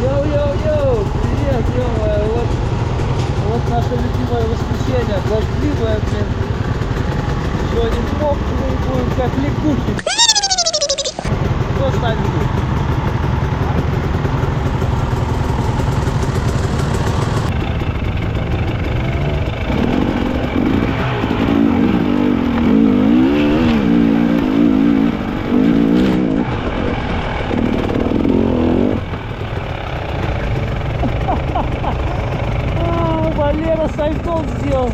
Йоу-йоу-йоу! Привет, ё-моё! Вот наше любимое воскресенье, дождливое, блин. Еще один мокрый будем, как лягушки. Кто с нами будет? Валера сальтон сделал.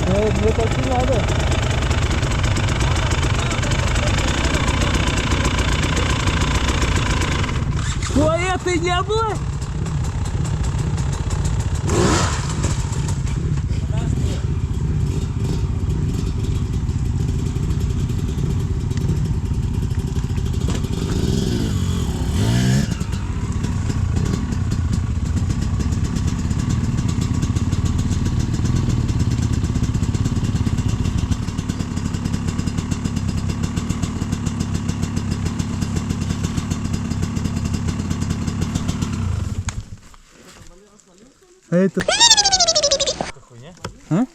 Мне так не надо. Что это не было? А это... Хуйня? А?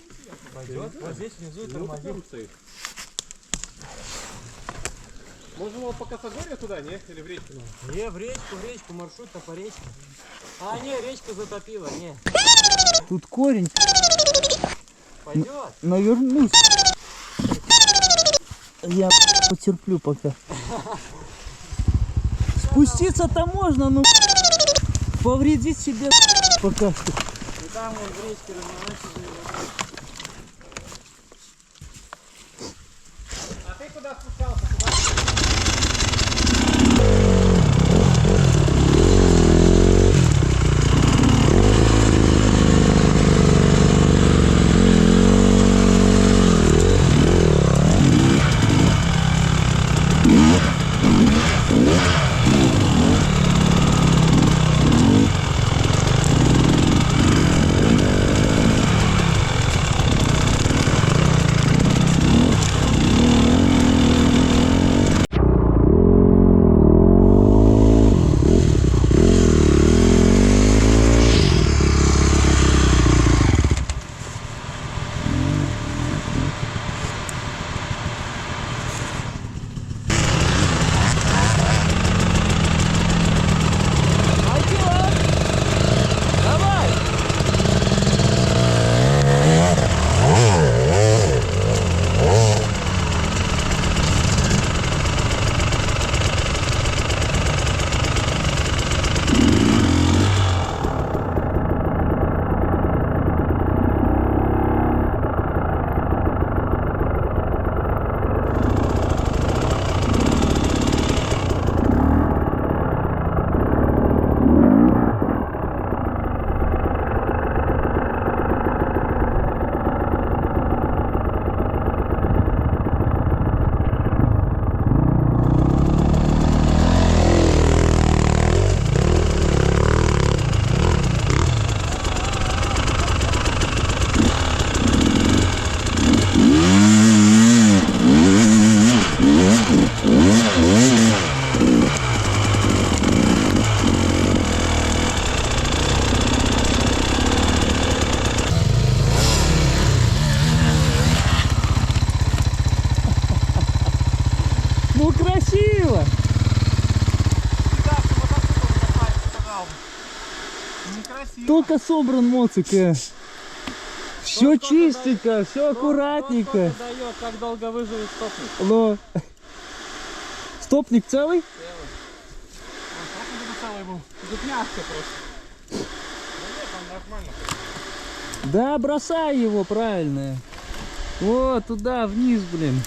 Пойдет? Вот здесь внизу и тормозит. Можем его по косогорью туда, не? Или в речку? Не, в речку, маршрут-то по речке. А, не, речку затопила, не. Тут корень. Пойдет? Навернусь. Я потерплю пока. Спуститься-то можно, но повредить себе пока что. И там вон в речке разворачивается. А ты куда спускался? Ну красиво! Некрасиво. Только собран моцик. Все чистенько, все аккуратненько. Дает, как долго выживет стопник. Но... Стопник целый? Целый был. Тут мягко просто. Да, бросай его правильно. Вот туда, вниз, блин.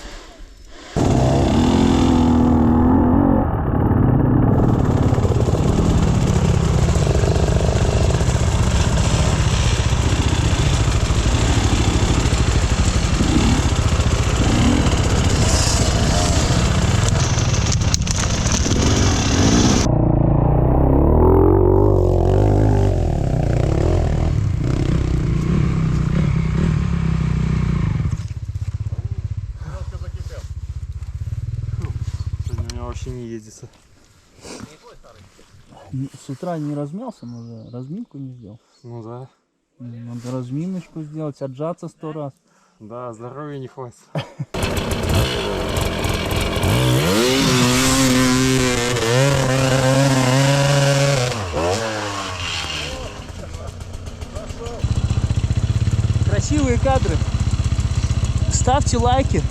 С утра не размялся, может, разминку не сделал. Ну да. Надо разминочку сделать, отжаться 100 раз. Да, здоровья не хватит. Красивые кадры. Ставьте лайки.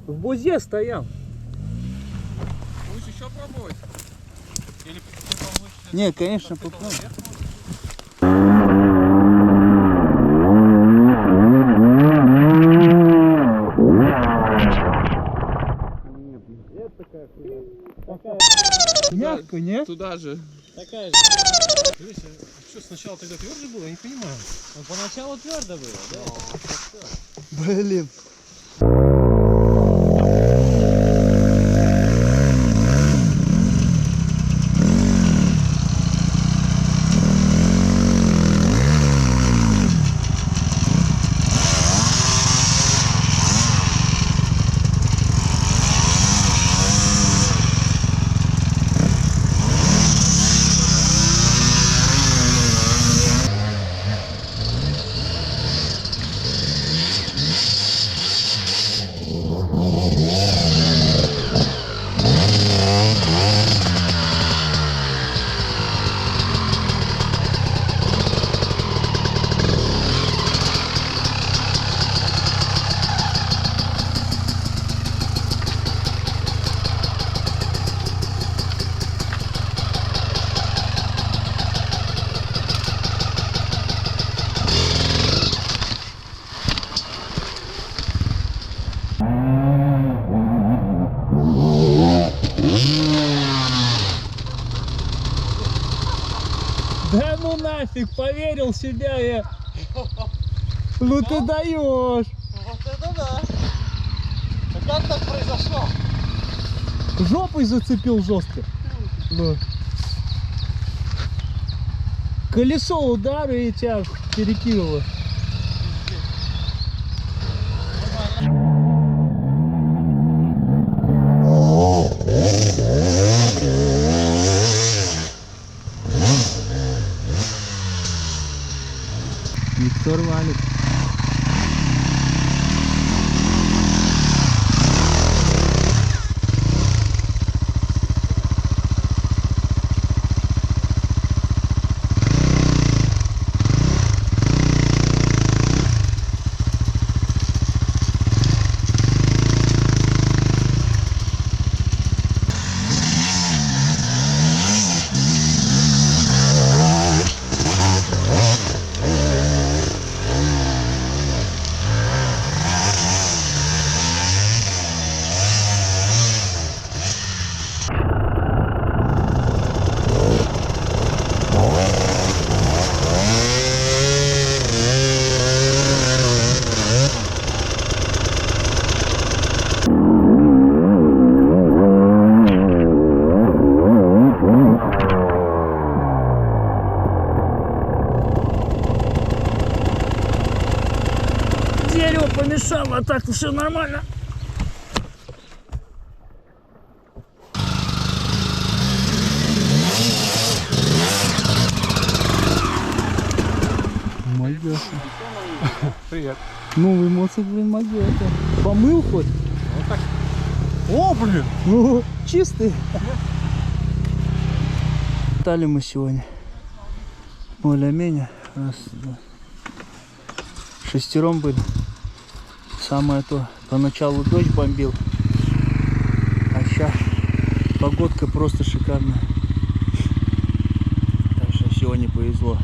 В бузе стоял. Лучше еще пробовать? Или Не, конечно, попробуй. Мягко, не? туда же. Такая же. Что, сначала тогда тверже было? Я не понимаю. Ну, поначалу твердо было, да? Блин. Да ну нафиг, поверил в себя я. Ну ты даешь. Вот это да. А как так произошло? Жопой зацепил жестко. Да. Колесо удара и тебя перекинуло. Виктор валит. Дерево помешало, а так все нормально. Магёта. Привет. Новый мотоцикл, магёта. Помыл хоть? Вот так. О, блин! Ну, чистый. Летали мы сегодня. Более-менее. Раз, два. Шестером были. Самое то. Поначалу дождь бомбил. А сейчас погодка просто шикарная. Так что сегодня повезло.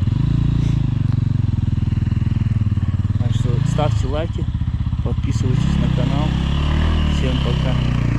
Так что ставьте лайки, подписывайтесь на канал. Всем пока.